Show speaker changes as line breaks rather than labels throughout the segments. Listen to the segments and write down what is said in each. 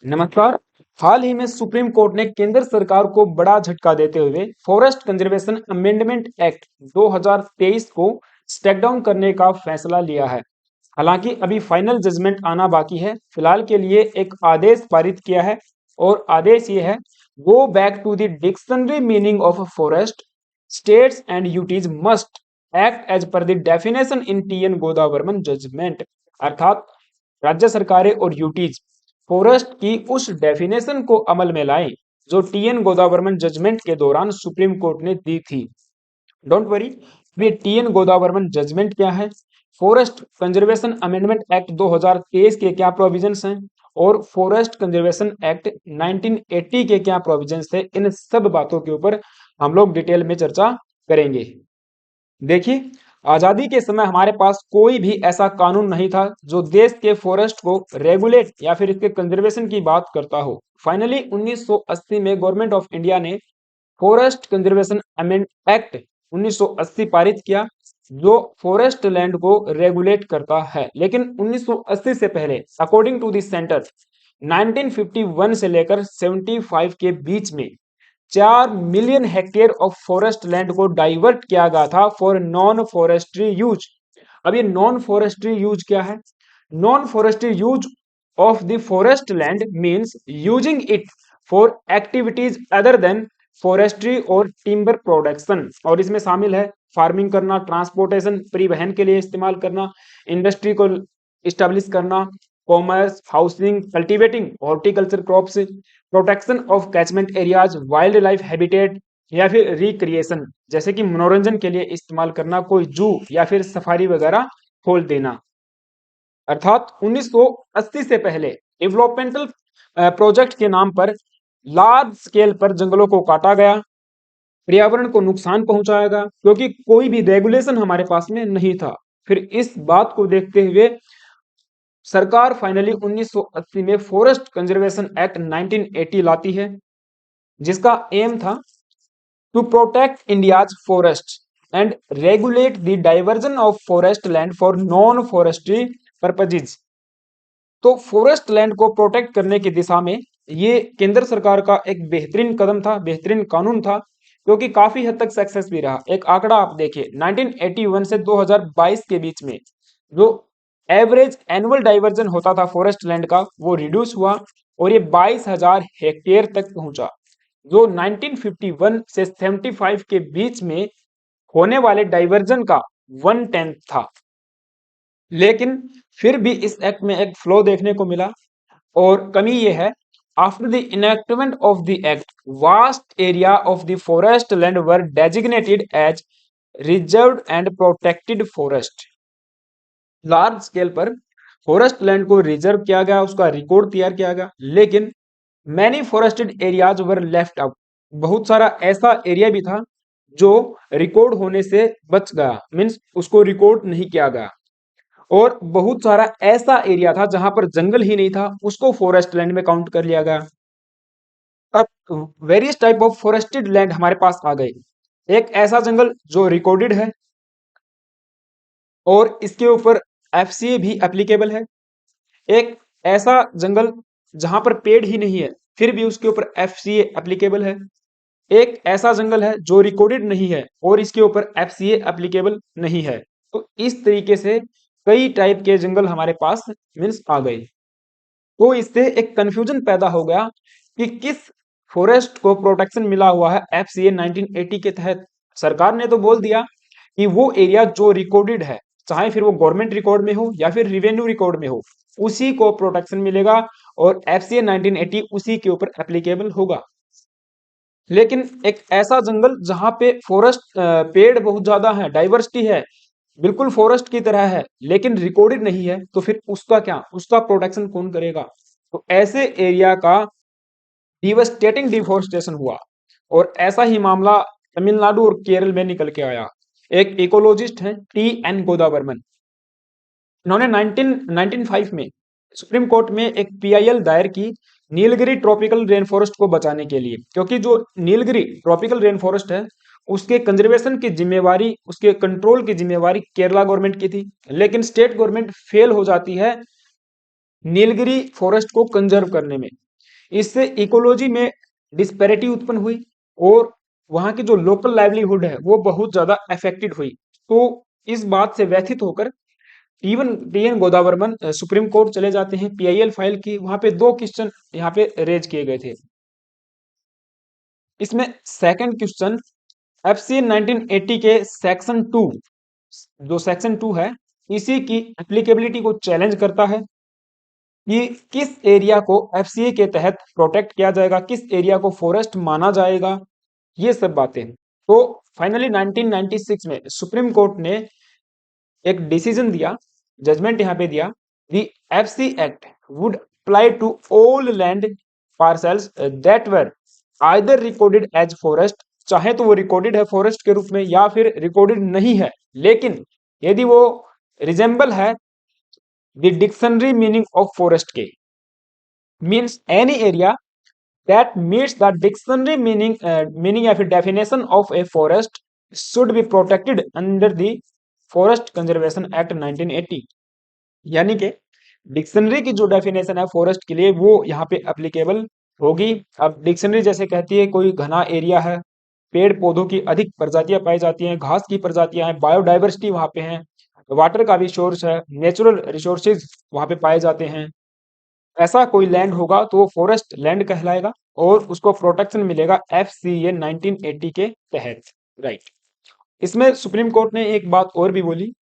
नमस्कार। हाल ही में supreme Court ने केंद्र सरकार को बड़ा झटका देते हुए फॉरेस्ट कंजर्वेशन अमेंडमेंट एक्ट 2023 को स्टेक डाउन करने का फैसला लिया है। हालांकि अभी फाइनल जजमेंट आना बाकी है। फिलहाल के लिए एक आदेश पारित किया है और आदेश ये है, go back to the dictionary meaning of forest, states and UTs must act as per the definition in TN Godavarman judgment. अर्थात राज्य सरकारें और यूटीज फॉरेस्ट की उस डेफिनेशन को अमल में लाएं जो टीएन गोदावर्मन जजमेंट के दौरान सुप्रीम कोर्ट ने दी थी। डोंट वरी, ये टीएन गोदावर्मन जजमेंट क्या है, फॉरेस्ट कंजर्वेशन अमेंडमेंट एक्ट 2023 के क्या प्रोविजंस हैं और फॉरेस्ट कंजर्वेशन एक्ट 1980 के क्या प्रोविजंस थे, इन सब बातों के ऊपर हम लोग डिटेल में चर्चा करेंगे। देखिए, आजादी के समय हमारे पास कोई भी ऐसा कानून नहीं था जो देश के फॉरेस्ट को रेगुलेट या फिर इसके कंजर्वेशन की बात करता हो। फाइनली 1980 में गवर्नमेंट ऑफ इंडिया ने फॉरेस्ट कंजर्वेशन अमेंड एक्ट 1980 पारित किया, जो फॉरेस्ट लैंड को रेगुलेट करता है। लेकिन 1980 से पहले अकॉर्डिंग टू द सेंटर 1951 से लेकर 75 के बीच में 4 million hectare of forest land को डाइवर्ट किया गया था फॉर नॉन फॉरेस्ट्री यूज। अब ये नॉन फॉरेस्ट्री यूज क्या है? Non forestry use of the forest land means using it for activities other than forestry और टिम्बर प्रोडक्शन। और इसमें शामिल है फार्मिंग करना, ट्रांसपोर्टेशन परिवहन के लिए इस्तेमाल करना, इंडस्ट्री को इस्टेब्लिश करना, commerce, housing, cultivating horticulture crops, protection of catchment areas, wild life habitat या फिर रिक्रिएशन जैसे कि मनोरंजन के लिए इस्तेमाल करना, कोई जू या फिर सफारी वगैरह खोल देना। अर्थात 1980 से पहले डेवलपमेंटल प्रोजेक्ट के नाम पर लार्ज स्केल पर जंगलों को काटा गया, पर्यावरण को नुकसान पहुंचाया गया क्योंकि कोई भी रेगुलेशन हमारे पास में नहीं था। फिर इस बात को देखते हुए सरकार फाइनली 1980 में फॉरेस्ट कंजर्वेशन एक्ट 1980 लाती है, जिसका एम था to protect India's forest and regulate the diversion of forest land for non forestry purposes. तो फॉरेस्ट लैंड को प्रोटेक्ट करने की दिशा में ये केंद्र सरकार का एक बेहतरीन कदम था, बेहतरीन कानून था, क्योंकि काफी हद तक सक्सेस भी रहा। एक आंकड़ा आप देखिए, 1981 से 2022 के बीच में जो एवरेज एनुअल डाइवर्जन होता था फॉरेस्ट लैंड का, वो रिड्यूस हुआ और ये 22,000 हेक्टेयर तक पहुंचा, जो 1951 से 75 के बीच में होने वाले डाइवर्जन का 1/10 था। लेकिन फिर भी इस एक्ट में एक फ्लो देखने को मिला और कमी यह है, after the enactment of the act vast area of the forest land were designated as reserved and protected forest. Large scale पर फॉरेस्ट लैंड को रिजर्व किया गया, उसका रिकॉर्ड तैयार किया गया, लेकिन many forested areas were left out. बहुत सारा ऐसा एरिया भी था जो रिकॉर्ड होने से बच गया, मीन्स उसको रिकॉर्ड नहीं किया गया। और बहुत सारा ऐसा एरिया था जहां पर जंगल ही नहीं था, उसको फॉरेस्ट लैंड में काउंट कर लिया गया। अब various type of forested land हमारे पास आ गए। एक ऐसा जंगल जो रिकॉर्डेड है और इसके ऊपर एफसीए भी एप्लीकेबल है। एक ऐसा जंगल जहां पर पेड़ ही नहीं है, फिर भी उसके ऊपर एफसीए एप्लीकेबल है। एक ऐसा जंगल है जो रिकॉर्डेड नहीं है और इसके ऊपर एफसीए एप्लीकेबल नहीं है। तो इस तरीके से कई टाइप के जंगल हमारे पास मीन्स आ गए। तो इससे एक कंफ्यूजन पैदा हो गया कि किस फॉरेस्ट को प्रोटेक्शन मिला हुआ है एफसीए 1980 के तहत। सरकार ने तो बोल दिया कि वो एरिया जो रिकॉर्डेड है, चाहे फिर वो गवर्नमेंट रिकॉर्ड में हो या फिर रिवेन्यू रिकॉर्ड में हो, उसी को प्रोटेक्शन मिलेगा और एफसीए 1980 उसी के ऊपर एप्लीकेबल होगा। लेकिन एक ऐसा जंगल जहां पे फॉरेस्ट पेड़ बहुत ज्यादा है, डाइवर्सिटी है, बिल्कुल फॉरेस्ट की तरह है, लेकिन रिकॉर्डेड नहीं है, तो फिर उसका क्या, उसका प्रोटेक्शन कौन करेगा? तो ऐसे एरिया का डिवस्टेटिंग डिफोरेस्टेशन हुआ और ऐसा ही मामला तमिलनाडु और केरल में निकल के आया। एक इकोलॉजिस्ट हैं टी.एन. गोदावर्मन, इन्होंने 1995 में सुप्रीम कोर्ट में एक पीआईएल दायर की नीलगिरी ट्रॉपिकल रेन फॉरेस्ट को बचाने के लिए, क्योंकि जो नीलगिरी ट्रॉपिकल रेन फॉरेस्ट है उसके कंजर्वेशन की जिम्मेवारी, उसके कंट्रोल की जिम्मेवारी केरला गवर्नमेंट की थी, लेकिन स्टेट गवर्नमेंट फेल हो जाती है नीलगिरी फॉरेस्ट को कंजर्व करने में। इससे इकोलॉजी में डिस्पैरिटी उत्पन्न हुई और वहां की जो लोकल लाइवलीहुड है वो बहुत ज्यादा अफेक्टेड हुई। तो इस बात से व्यथित होकर टीएन गोदावर्मन सुप्रीम कोर्ट चले जाते हैं। पीआईएल फाइल की वहां पे दो क्वेश्चन यहाँ पे रेज किए गए थे। इसमें सेकंड क्वेश्चन एफसी 1980 के सेक्शन 2, जो सेक्शन 2 है, इसी की एप्लीकेबिलिटी को चैलेंज करता है कि किस एरिया को एफसीए के तहत प्रोटेक्ट किया जाएगा, किस एरिया को फॉरेस्ट माना जाएगा, ये सब बातें। तो फाइनली 1996 में सुप्रीम कोर्ट ने एक डिसीजन दिया, जजमेंट यहाँ पे दिया, the FC act would apply to all land parcels that were either recorded as forest, चाहे तो वो रिकॉर्डेड है फॉरेस्ट के रूप में या फिर रिकॉर्डेड नहीं है, लेकिन यदि वो रिजेंबल है the dictionary meaning of forest के, means any area that meets the dictionary meaning या फिर definition of a forest should be protected under the Forest Conservation Act 1980। यानी कि डिक्शनरी की जो डेफिनेशन है फॉरेस्ट के लिए वो यहाँ पे एप्लीकेबल होगी। अब डिक्शनरी जैसे कहती है कोई घना एरिया है, पेड़ पौधों की अधिक प्रजातियां पाई जाती हैं, घास की प्रजातियां हैं, बायोडाइवर्सिटी वहां पे है, वाटर का भी सोर्स है, नेचुरल रिसोर्सेज वहां पे पाए जाते हैं, ऐसा कोई लैंड होगा तो वो फॉरेस्ट लैंड कहलाएगा और उसको प्रोटेक्शन मिलेगा एफसीए 1980 के तहत। राइट। इसमें सुप्रीम कोर्ट ने एक बात और भी बोली,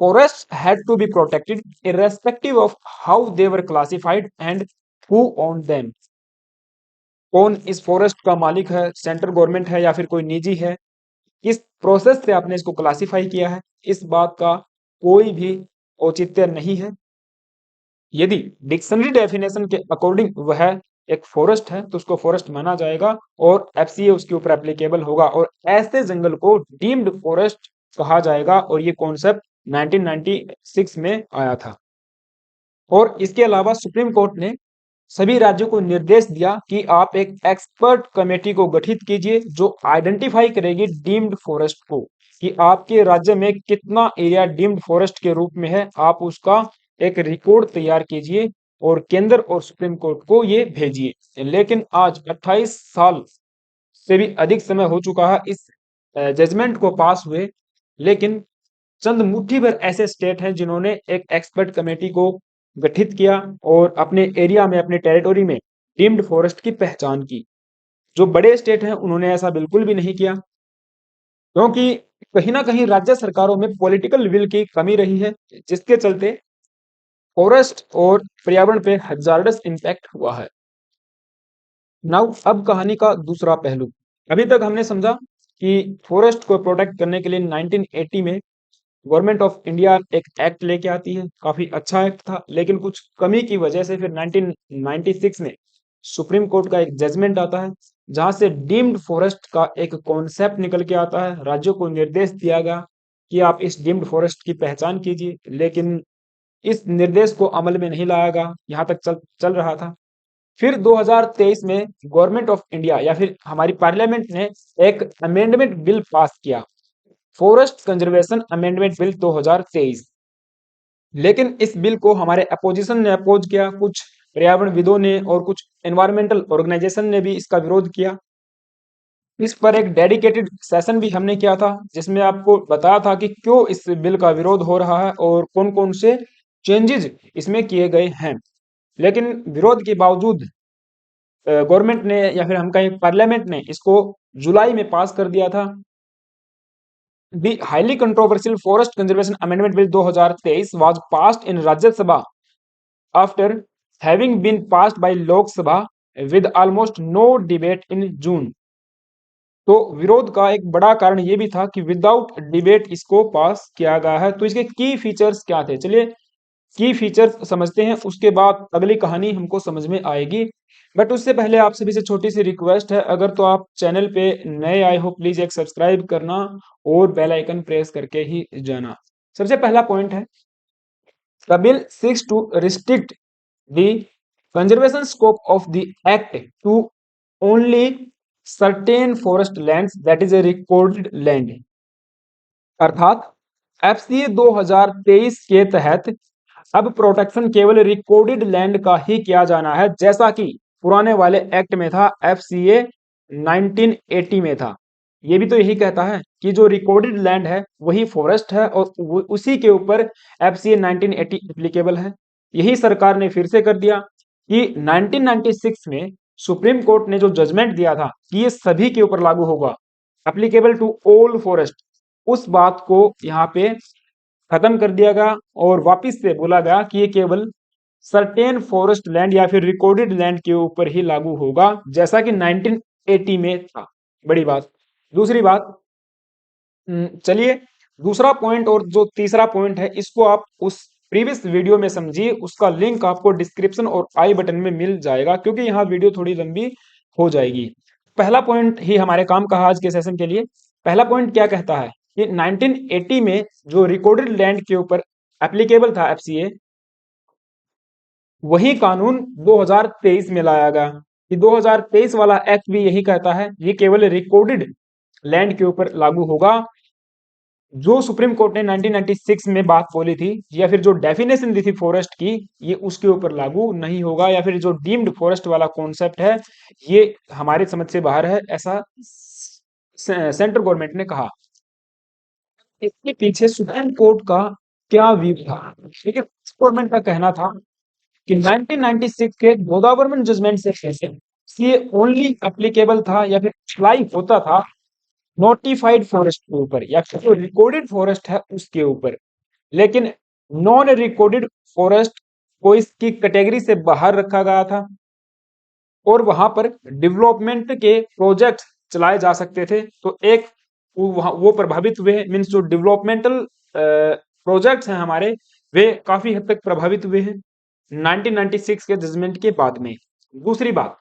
forests had to be protected irrespective of how they were classified and who owned them। कौन इस फॉरेस्ट का मालिक है, सेंट्रल गवर्नमेंट है या फिर कोई निजी है, किस प्रोसेस से आपने इसको क्लासिफाई किया है, इस बात का कोई भी औचित्य नहीं है। यदि डिक्शनरी डेफिनेशन के अकॉर्डिंग वह एक फॉरेस्ट है तो उसको फॉरेस्ट माना जाएगा और एफसीए उसके ऊपर एप्लीकेबल होगा और ऐसे जंगल को डीम्ड फॉरेस्ट कहा जाएगा और ये कॉन्सेप्ट 1996 में आया था। और इसके अलावा सुप्रीम कोर्ट ने सभी राज्यों को निर्देश दिया कि आप एक एक्सपर्ट कमेटी को गठित कीजिए जो आइडेंटिफाई करेगी डीम्ड फॉरेस्ट को, कि आपके राज्य में कितना एरिया डीम्ड फॉरेस्ट के रूप में है, आप उसका एक रिकॉर्ड तैयार कीजिए और केंद्र और सुप्रीम कोर्ट को ये भेजिए। लेकिन आज 28 साल से भी अधिक समय हो चुका है इस जजमेंट को पास हुए, लेकिन चंद मुट्ठी भर ऐसे स्टेट हैं जिन्होंने एक एक्सपर्ट कमेटी को गठित किया और अपने एरिया में, अपने टेरिटोरी में डीम्ड फॉरेस्ट की पहचान की। जो बड़े स्टेट हैं उन्होंने ऐसा बिल्कुल भी नहीं किया, क्योंकि कहीं ना कहीं राज्य सरकारों में पॉलिटिकल विल की कमी रही है, जिसके चलते फॉरेस्ट और पर्यावरण पे हजार्डस इम्पैक्ट हुआ है। नाउ अब कहानी का दूसरा पहलू। अभी तक हमने समझा कि फॉरेस्ट को प्रोटेक्ट करने के लिए 1980 में गवर्नमेंट ऑफ इंडिया एक एक्ट लेके आती है, काफी अच्छा एक्ट था, लेकिन कुछ कमी की वजह से फिर 1996 में सुप्रीम कोर्ट का एक जजमेंट आता है जहां से डीम्ड फॉरेस्ट का एक कॉन्सेप्ट निकल के आता है। राज्यों को निर्देश दिया गया कि आप इस डीम्ड फॉरेस्ट की पहचान कीजिए, लेकिन इस निर्देश को अमल में नहीं लाया गया, यहाँ तक चल रहा था। फिर 2023 में गवर्नमेंट ऑफ इंडिया या फिर हमारी पार्लियामेंट ने एक अमेंडमेंट बिल पास किया, फॉरेस्ट कंजर्वेशन अमेंडमेंट बिल 2023। लेकिन इस बिल को हमारे अपोजिशन ने अपोज किया, कुछ पर्यावरणविदों ने और कुछ एनवायरमेंटल ऑर्गेनाइजेशन ने भी इसका विरोध किया। इस पर एक डेडिकेटेड सेशन भी हमने किया था जिसमें आपको बताया था कि क्यों इस बिल का विरोध हो रहा है और कौन कौन से चेंजेस इसमें किए गए हैं। लेकिन विरोध के बावजूद गवर्नमेंट ने या फिर हम कहें पार्लियामेंट ने इसको जुलाई में पास कर दिया था। The highly controversial Forest Conservation Amendment Bill 2023 was passed in Rajya Sabha after having been passed by Lok Sabha with almost no debate in June। तो विरोध का एक बड़ा कारण ये भी था कि विदाउट डिबेट इसको पास किया गया है। तो इसके की फीचर्स क्या थे, चलिए की फीचर्स समझते हैं, उसके बाद अगली कहानी हमको समझ में आएगी। बट उससे पहले आप सभी से छोटी सी रिक्वेस्ट है, अगर तो आप चैनल पे नए आए हो प्लीज एक सब्सक्राइब करना और बेल आइकन प्रेस करके ही जाना। सबसे पहला पॉइंट है, the bill seeks to restrict the conservation scope of the act to only certain forest lands that is a recorded land. अर्थात एफसीए 2023 के तहत अब प्रोटेक्शन केवल रिकॉर्डेड लैंड का ही किया जाना है, जैसा कि पुराने वाले एक्ट में था, FCA 1980 में था। ये भी तो यही कहता है कि जो रिकॉर्डेड लैंड है वही फॉरेस्ट है और उसी के ऊपर FCA 1980 एप्लीकेबल है। यही सरकार ने फिर से कर दिया कि 1996 में सुप्रीम कोर्ट ने जो जजमेंट दिया था कि ये सभी के ऊपर लागू होगा, एप्लीकेबल टू ऑल फॉरेस्ट, उस बात को यहाँ पे खत्म कर दिया गया और वापिस से बोला गया कि ये केवल सर्टेन फॉरेस्ट लैंड या फिर रिकॉर्डेड लैंड के ऊपर ही लागू होगा, जैसा कि 1980 में था। बड़ी बात। दूसरी बात, चलिए दूसरा पॉइंट और जो तीसरा पॉइंट है इसको आप उस प्रीवियस वीडियो में समझिए, उसका लिंक आपको डिस्क्रिप्शन और आई बटन में मिल जाएगा, क्योंकि यहाँ वीडियो थोड़ी लंबी हो जाएगी। पहला पॉइंट ही हमारे काम का है आज के सेशन के लिए। पहला पॉइंट क्या कहता है कि 1980 में जो रिकॉर्डेड लैंड के ऊपर एप्लीकेबल था FCA, वही कानून 2023 में लाया गया कि 2023 वाला एक्ट भी यही कहता है ये केवल रिकॉर्डेड लैंड के ऊपर लागू होगा। जो सुप्रीम कोर्ट ने 1996 में बात बोली थी या फिर जो डेफिनेशन दी थी फॉरेस्ट की, ये उसके ऊपर लागू नहीं होगा, या फिर जो डीम्ड फॉरेस्ट वाला कॉन्सेप्ट है ये हमारे समझ से बाहर है, ऐसा सेंट्रल गवर्नमेंट ने कहा। इसके पीछे सुप्रीम कोर्ट का क्या व्यू था? ठीक है, गवर्नमेंट का कहना था कि 1996 के गोदावरमन जजमेंट से पहले ये ओनली एप्लीकेबल था या फिर अप्लाई होता था नोटिफाइड फॉरेस्ट के ऊपर या फिर जो रिकॉर्डेड फॉरेस्ट है उसके ऊपर, लेकिन नॉन रिकॉर्डेड फॉरेस्ट को इसकी कैटेगरी से बाहर रखा गया था और वहां पर डेवलपमेंट के प्रोजेक्ट चलाए जा सकते थे। तो एक वो प्रभावित हुए, मीन्स जो डेवलपमेंटल प्रोजेक्ट्स हैं हमारे, वे काफी हद तक प्रभावित हुए हैं 1996 के जजमेंट के बाद में। दूसरी बात,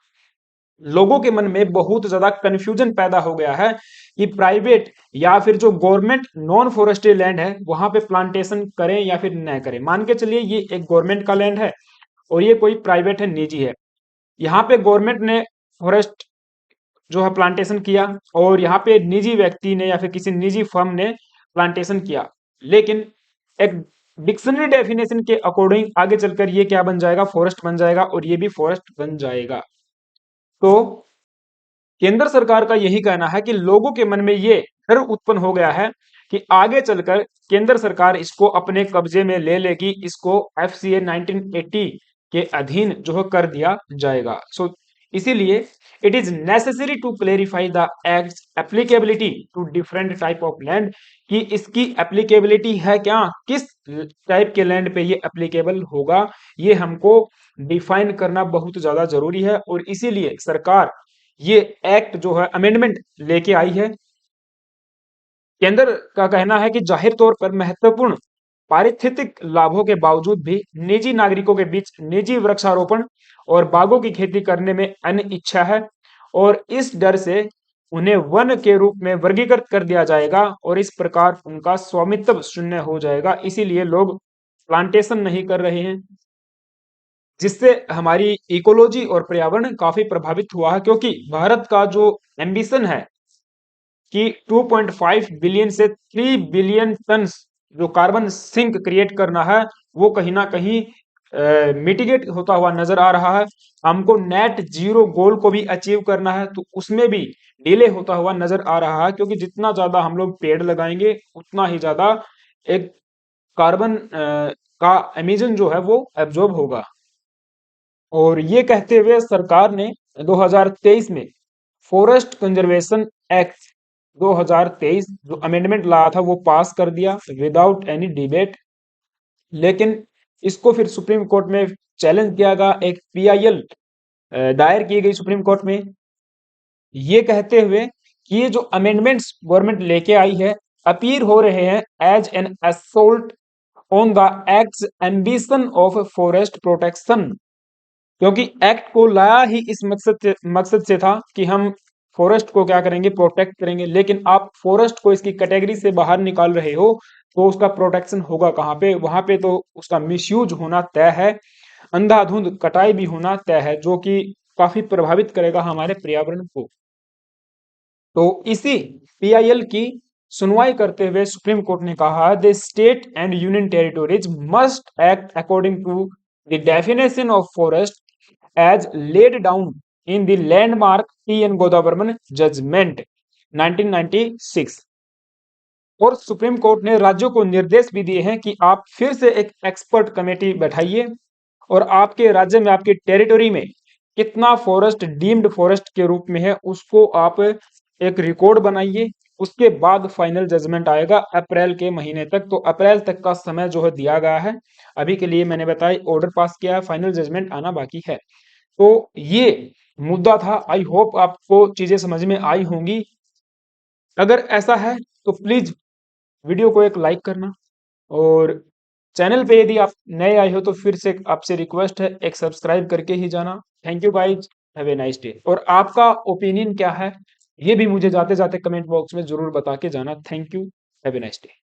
लोगों के मन में बहुत ज्यादा कंफ्यूजन पैदा हो गया है कि प्राइवेट या फिर जो गवर्नमेंट नॉन फॉरेस्ट्री लैंड है वहां पे प्लांटेशन करें या फिर न करें। मान के चलिए ये एक गवर्नमेंट का लैंड है और ये कोई प्राइवेट है, निजी है। यहाँ पे गवर्नमेंट ने फॉरेस्ट जो है प्लांटेशन किया और यहाँ पे निजी व्यक्ति ने या फिर किसी निजी फर्म ने प्लांटेशन किया, लेकिन एक डिक्शनरी डेफिनेशन के अकॉर्डिंग आगे चलकर ये क्या बन जाएगा? फॉरेस्ट बन जाएगा और ये भी फॉरेस्ट बन जाएगा। तो केंद्र सरकार का यही कहना है कि लोगों के मन में ये डर उत्पन्न हो गया है कि आगे चलकर केंद्र सरकार इसको अपने कब्जे में ले लेगी, इसको FCA 1980 के अधीन जो है कर दिया जाएगा। सो इसीलिए it is necessary to clarify the act applicability to different type of land, कि इसकी एप्लीकेबिलिटी है क्या, किस टाइप के लैंड पे ये एप्लीकेबल होगा, ये हमको डिफाइन करना बहुत ज्यादा जरूरी है। और इसीलिए सरकार ये एक्ट जो है अमेंडमेंट लेके आई है। केंद्र का कहना है कि जाहिर तौर पर महत्वपूर्ण पारिस्थितिक लाभों के बावजूद भी निजी नागरिकों के बीच निजी वृक्षारोपण और बागों की खेती करने में अनिच्छा है और इस डर से उन्हें वन के रूप में वर्गीकृत कर दिया जाएगा और इस प्रकार उनका स्वामित्व शून्य हो जाएगा। इसीलिए लोग प्लांटेशन नहीं कर रहे हैं, जिससे हमारी इकोलॉजी और पर्यावरण काफी प्रभावित हुआ है, क्योंकि भारत का जो एम्बिशन है कि 2.5 बिलियन से 3 बिलियन टन जो कार्बन सिंक क्रिएट करना है, वो कहीं ना कहीं मिटिगेट होता हुआ नजर आ रहा है। हमको नेट जीरो गोल को भी अचीव करना है, तो उसमें भी डिले होता हुआ नजर आ रहा है, क्योंकि जितना ज्यादा हम लोग पेड़ लगाएंगे उतना ही ज्यादा एक कार्बन का एमिशन जो है वो एब्जॉर्ब होगा। और ये कहते हुए सरकार ने 2023 में फॉरेस्ट कंजर्वेशन एक्ट 2023 जो अमेंडमेंट लाया था वो पास कर दिया विदाउट एनी डिबेट। लेकिन इसको फिर सुप्रीम कोर्ट में चैलेंज किया गया, एक PIL दायर की गई सुप्रीम कोर्ट में, ये कहते हुए कि ये जो अमेंडमेंट्स गवर्नमेंट लेके आई है अपीयर हो रहे हैं as an assault on the act's ambition of forest protection, क्योंकि एक्ट को लाया ही इस मकसद से था कि हम फॉरेस्ट को क्या करेंगे? प्रोटेक्ट करेंगे। लेकिन आप फॉरेस्ट को इसकी कैटेगरी से बाहर निकाल रहे हो तो उसका प्रोटेक्शन होगा कहाँ पे? वहां पे तो उसका मिसयूज होना तय है, अंधाधुंध कटाई भी होना तय है, जो कि काफी प्रभावित करेगा हमारे पर्यावरण को। तो इसी PIL की सुनवाई करते हुए सुप्रीम कोर्ट ने कहा the state and union territories must act according to the definition of forest as laid down in the landmark TN. Godavarman judgment 1996। और सुप्रीम कोर्ट ने राज्यों को निर्देश भी दिए हैं कि आप फिर से एक एक्सपर्ट कमेटी बैठाइए और आपके राज्य में, आपके टेरिटोरी में कितना फॉरेस्ट डीम्ड फॉरेस्ट के रूप में है उसको आप एक रिकॉर्ड बनाइए। उसके बाद फाइनल जजमेंट आएगा अप्रैल के महीने तक। तो अप्रैल तक का समय जो है दिया गया है। अभी के लिए मैंने बताया ऑर्डर पास किया है, फाइनल जजमेंट आना बाकी है। तो ये मुद्दा था। आई होप आपको चीजें समझ में आई होंगी। अगर ऐसा है तो प्लीज वीडियो को एक लाइक करना, और चैनल पे यदि आप नए आए हो तो फिर से आपसे रिक्वेस्ट है एक सब्सक्राइब करके ही जाना। Thank you guys, have a nice day. और आपका ओपिनियन क्या है ये भी मुझे जाते जाते कमेंट बॉक्स में जरूर बता के जाना। Thank you, have a nice day.